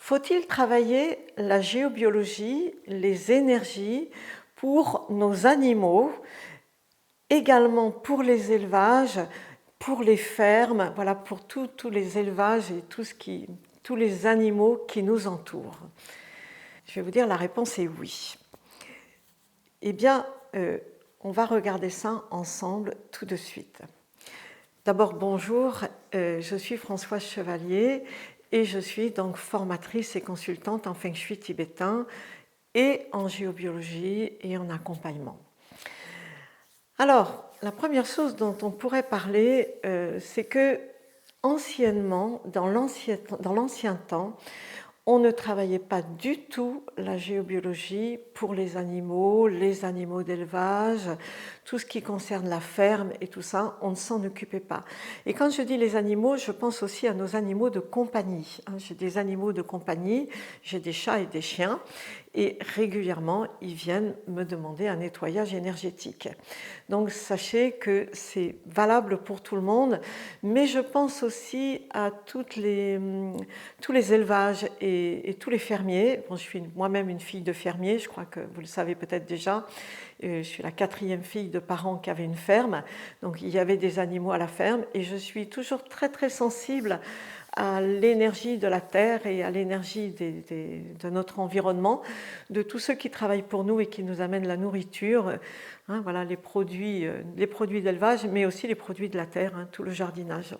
Faut-il travailler la géobiologie, les énergies pour nos animaux, également pour les élevages, pour les fermes, voilà, pour tous les élevages et tous les animaux qui nous entourent? Je vais vous dire, la réponse est oui. Eh bien, on va regarder ça ensemble tout de suite. D'abord, bonjour, je suis Françoise Chevalier et je suis donc formatrice et consultante en Feng Shui tibétain et en géobiologie et en accompagnement. Alors, la première chose dont on pourrait parler, c'est que anciennement, dans l'ancien temps, on ne travaillait pas du tout la géobiologie pour les animaux d'élevage, tout ce qui concerne la ferme et tout ça, on ne s'en occupait pas. Et quand je dis les animaux, je pense aussi à nos animaux de compagnie. J'ai des animaux de compagnie, j'ai des chats et des chiens, et régulièrement, ils viennent me demander un nettoyage énergétique. Donc sachez que c'est valable pour tout le monde, mais je pense aussi à tous les élevages et tous les fermiers. Bon, je suis moi-même une fille de fermier, je crois que vous le savez peut-être déjà. Je suis la 4e fille de parents qui avaient une ferme, donc il y avait des animaux à la ferme, et je suis toujours très très sensible à l'énergie de la terre et à l'énergie de notre environnement, de tous ceux qui travaillent pour nous et qui nous amènent la nourriture, voilà, les produits d'élevage, mais aussi les produits de la terre, tout le jardinage.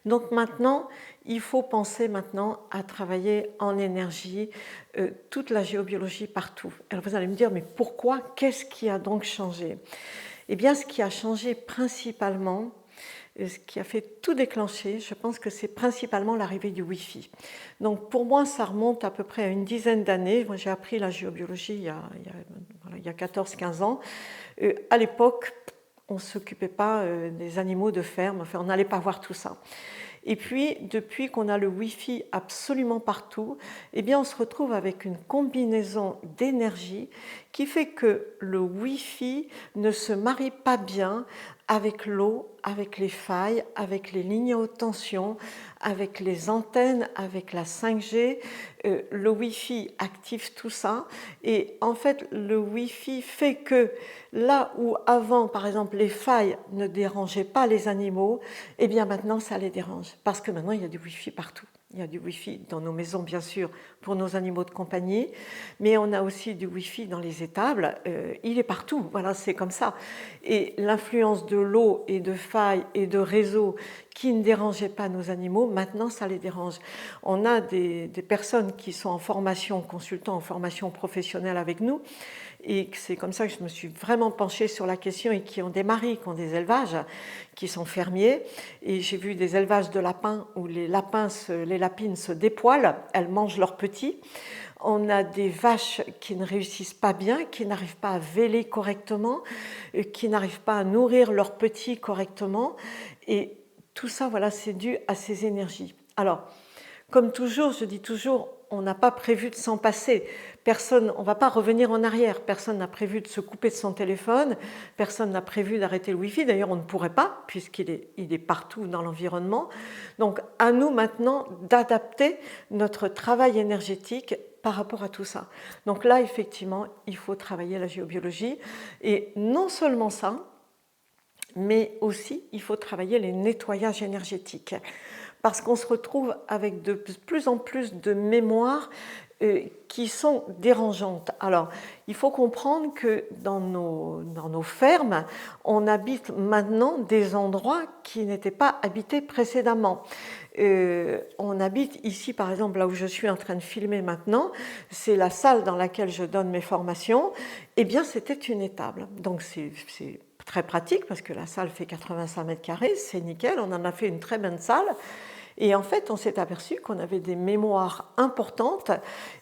Donc maintenant, il faut penser maintenant à travailler en énergie toute la géobiologie partout. Alors vous allez me dire, mais pourquoi? Qu'est-ce qui a donc changé? Eh bien, ce qui a changé principalement, ce qui a fait tout déclencher, je pense que c'est principalement l'arrivée du Wi-Fi. Donc pour moi, ça remonte à peu près à une dizaine d'années. Moi, j'ai appris la géobiologie il y a 14-15 ans. À l'époque, on ne s'occupait pas des animaux de ferme, enfin, on n'allait pas voir tout ça. Et puis, depuis qu'on a le Wi-Fi absolument partout, eh bien, on se retrouve avec une combinaison d'énergie qui fait que le Wi-Fi ne se marie pas bien avec l'eau, avec les failles, avec les lignes à haute tension, avec les antennes, avec la 5G. Le Wi-Fi active tout ça. Et en fait, le Wi-Fi fait que là où avant, par exemple, les failles ne dérangeaient pas les animaux, eh bien maintenant, ça les dérange. Parce que maintenant, il y a du Wi-Fi partout. Il y a du Wi-Fi dans nos maisons, bien sûr, pour nos animaux de compagnie, mais on a aussi du Wi-Fi dans les étables. Il est partout, voilà, c'est comme ça. Et l'influence de l'eau et de failles et de réseaux qui ne dérangeaient pas nos animaux, maintenant, ça les dérange. On a des personnes qui sont en formation, consultants en formation professionnelle avec nous, et c'est comme ça que je me suis vraiment penchée sur la question et qui ont des maris, qui ont des élevages, qui sont fermiers. Et j'ai vu des élevages de lapins où les lapines se dépoilent, elles mangent leurs petits. On a des vaches qui ne réussissent pas bien, qui n'arrivent pas à véler correctement, qui n'arrivent pas à nourrir leurs petits correctement. Et tout ça, voilà, c'est dû à ces énergies. Alors, comme toujours, je dis toujours, on n'a pas prévu de s'en passer. Personne, on ne va pas revenir en arrière. Personne n'a prévu de se couper de son téléphone. Personne n'a prévu d'arrêter le Wi-Fi. D'ailleurs, on ne pourrait pas, puisqu'il est partout dans l'environnement. Donc, à nous maintenant d'adapter notre travail énergétique par rapport à tout ça. Donc là, effectivement, il faut travailler la géobiologie. Et non seulement ça, mais aussi, il faut travailler les nettoyages énergétiques. Parce qu'on se retrouve avec de plus en plus de mémoires qui sont dérangeantes. Alors, il faut comprendre que dans nos fermes, on habite maintenant des endroits qui n'étaient pas habités précédemment. On habite ici, par exemple, là où je suis en train de filmer maintenant, c'est la salle dans laquelle je donne mes formations. Eh bien, c'était une étable. Donc, c'est très pratique parce que la salle fait 85 mètres carrés, c'est nickel, on en a fait une très bonne salle. Et en fait, on s'est aperçu qu'on avait des mémoires importantes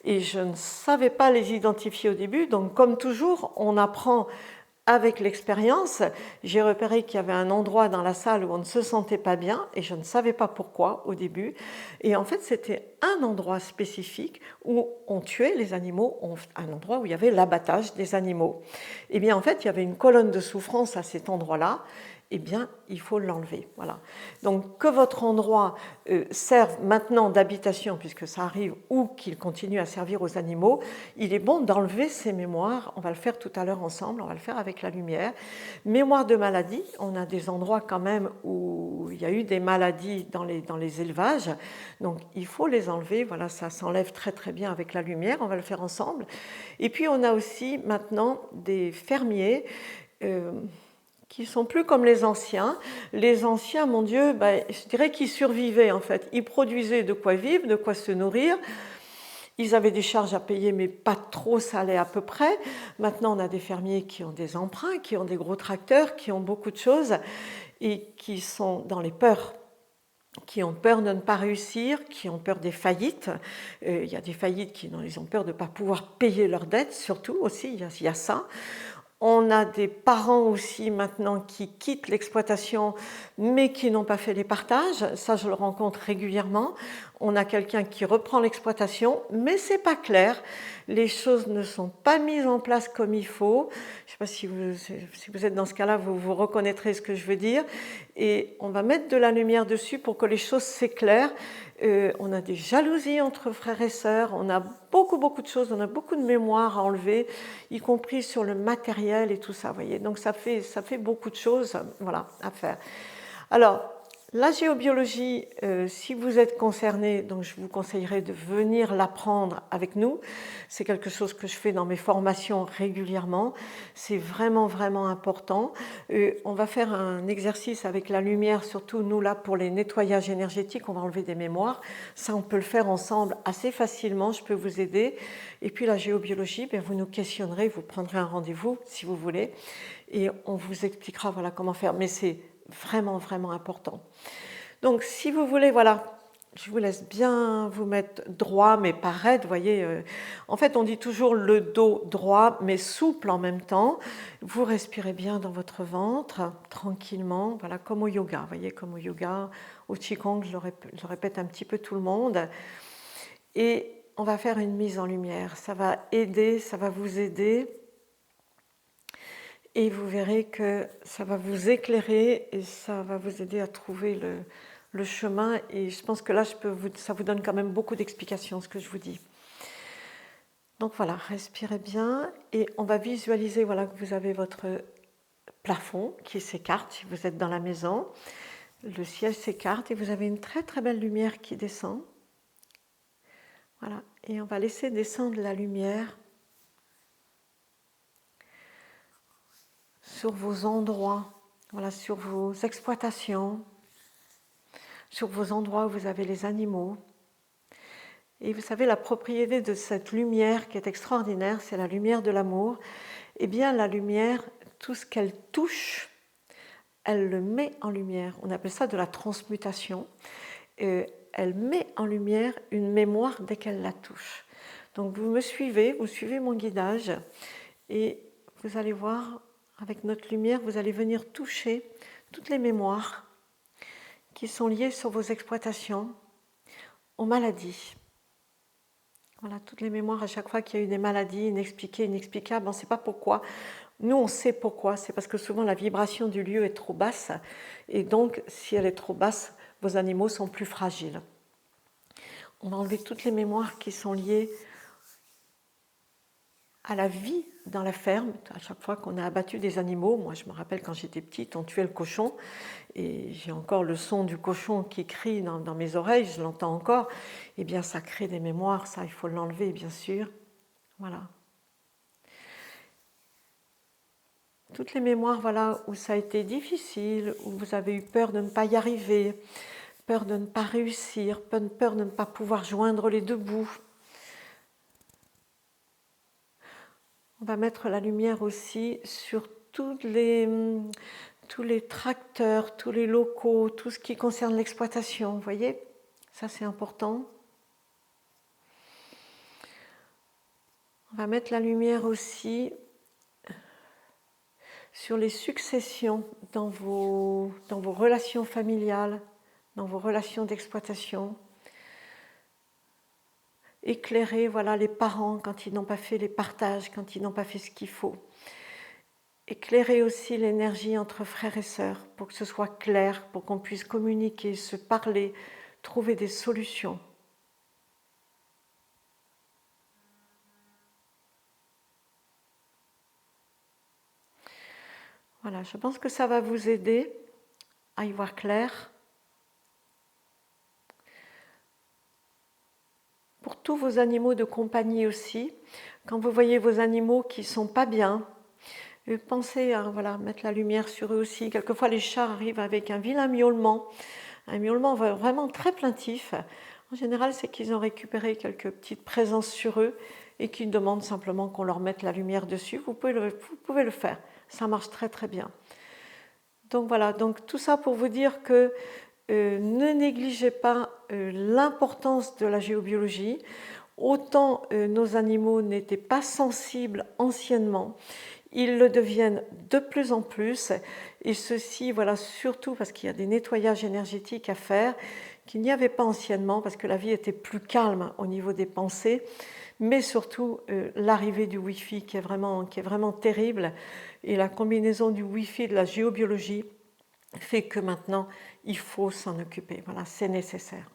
et je ne savais pas les identifier au début. Donc, comme toujours, on apprend avec l'expérience. J'ai repéré qu'il y avait un endroit dans la salle où on ne se sentait pas bien et je ne savais pas pourquoi au début. Et en fait, c'était un endroit spécifique où on tuait les animaux, un endroit où il y avait l'abattage des animaux. Et bien, en fait, il y avait une colonne de souffrance à cet endroit-là. eh bien, il faut l'enlever. Voilà. Donc, que votre endroit serve maintenant d'habitation, puisque ça arrive, ou qu'il continue à servir aux animaux, il est bon d'enlever ces mémoires. On va le faire tout à l'heure ensemble, on va le faire avec la lumière. Mémoire de maladie, on a des endroits quand même où il y a eu des maladies dans les élevages, donc il faut les enlever. Voilà, ça s'enlève très très bien avec la lumière, on va le faire ensemble. Et puis on a aussi maintenant des fermiers qui sont plus comme les anciens. Les anciens, mon Dieu, je dirais qu'ils survivaient en fait. Ils produisaient de quoi vivre, de quoi se nourrir. Ils avaient des charges à payer, mais pas trop, ça allait à peu près. Maintenant, on a des fermiers qui ont des emprunts, qui ont des gros tracteurs, qui ont beaucoup de choses et qui sont dans les peurs, qui ont peur de ne pas réussir, qui ont peur des faillites. Il y a des faillites ils ont peur de ne pas pouvoir payer leurs dettes, surtout aussi, il y a ça. On a des parents aussi maintenant qui quittent l'exploitation mais qui n'ont pas fait les partages. Ça, je le rencontre régulièrement. On a quelqu'un qui reprend l'exploitation, mais ce n'est pas clair. Les choses ne sont pas mises en place comme il faut. Je ne sais pas si vous êtes dans ce cas-là, vous reconnaîtrez ce que je veux dire. Et on va mettre de la lumière dessus pour que les choses s'éclairent. On a des jalousies entre frères et sœurs, on a beaucoup de choses, on a beaucoup de mémoire à enlever, y compris sur le matériel et tout ça, voyez. Donc ça fait beaucoup de choses, voilà, à faire. Alors, la géobiologie, si vous êtes concerné, donc je vous conseillerais de venir l'apprendre avec nous. C'est quelque chose que je fais dans mes formations régulièrement. C'est vraiment important. On va faire un exercice avec la lumière, surtout nous là pour les nettoyages énergétiques, on va enlever des mémoires. Ça, on peut le faire ensemble assez facilement, je peux vous aider. Et puis la géobiologie, vous nous questionnerez, vous prendrez un rendez-vous si vous voulez, et on vous expliquera voilà, comment faire. Mais c'est vraiment important. Donc si vous voulez, voilà, je vous laisse bien vous mettre droit mais pas raide, vous voyez. En fait on dit toujours le dos droit mais souple en même temps. Vous respirez bien dans votre ventre, tranquillement, voilà, comme au yoga, vous voyez, comme au yoga, au qigong, je le répète un petit peu tout le monde. Et on va faire une mise en lumière, ça va aider, ça va vous aider. Et vous verrez que ça va vous éclairer et ça va vous aider à trouver le chemin. Et je pense que là, ça vous donne quand même beaucoup d'explications, ce que je vous dis. Donc voilà, respirez bien et on va visualiser voilà, que vous avez votre plafond qui s'écarte si vous êtes dans la maison. Le ciel s'écarte et vous avez une très belle lumière qui descend. Voilà, et on va laisser descendre la lumière sur vos endroits, voilà, sur vos exploitations, sur vos endroits où vous avez les animaux. Et vous savez, la propriété de cette lumière qui est extraordinaire, c'est la lumière de l'amour. Eh bien, la lumière, tout ce qu'elle touche, elle le met en lumière. On appelle ça de la transmutation. Elle met en lumière une mémoire dès qu'elle la touche. Donc vous me suivez, vous suivez mon guidage et vous allez voir, avec notre lumière, vous allez venir toucher toutes les mémoires qui sont liées sur vos exploitations, aux maladies. Voilà, toutes les mémoires à chaque fois qu'il y a eu des maladies inexpliquées, inexplicables, on ne sait pas pourquoi. Nous, on sait pourquoi, c'est parce que souvent la vibration du lieu est trop basse et donc si elle est trop basse, vos animaux sont plus fragiles. On va enlever toutes les mémoires qui sont liées à la vie dans la ferme. À chaque fois qu'on a abattu des animaux, moi je me rappelle quand j'étais petite, on tuait le cochon et j'ai encore le son du cochon qui crie dans mes oreilles, je l'entends encore. Eh bien ça crée des mémoires, ça il faut l'enlever bien sûr. Voilà. Toutes les mémoires voilà, où ça a été difficile, où vous avez eu peur de ne pas y arriver, peur de ne pas réussir, peur de ne pas pouvoir joindre les deux bouts. On va mettre la lumière aussi sur tous les tracteurs, tous les locaux, tout ce qui concerne l'exploitation, vous voyez, ça c'est important. On va mettre la lumière aussi sur les successions dans vos relations familiales, dans vos relations d'exploitation. Éclairer voilà, les parents quand ils n'ont pas fait les partages, quand ils n'ont pas fait ce qu'il faut. éclairer aussi l'énergie entre frères et sœurs pour que ce soit clair, pour qu'on puisse communiquer, se parler, trouver des solutions. Voilà, je pense que ça va vous aider à y voir clair. Pour tous vos animaux de compagnie aussi, quand vous voyez vos animaux qui ne sont pas bien, pensez à mettre la lumière sur eux aussi. Quelquefois, les chats arrivent avec un vilain miaulement, un miaulement vraiment très plaintif. En général, c'est qu'ils ont récupéré quelques petites présences sur eux et qu'ils demandent simplement qu'on leur mette la lumière dessus. Vous pouvez le faire, ça marche très très bien. Donc voilà, donc tout ça pour vous dire que ne négligez pas l'importance de la géobiologie. Autant nos animaux n'étaient pas sensibles anciennement, ils le deviennent de plus en plus, et ceci, surtout parce qu'il y a des nettoyages énergétiques à faire qu'il n'y avait pas anciennement, parce que la vie était plus calme au niveau des pensées, mais surtout l'arrivée du Wi-Fi qui est vraiment terrible, et la combinaison du Wi-Fi et de la géobiologie fait que maintenant, il faut s'en occuper. Voilà, c'est nécessaire.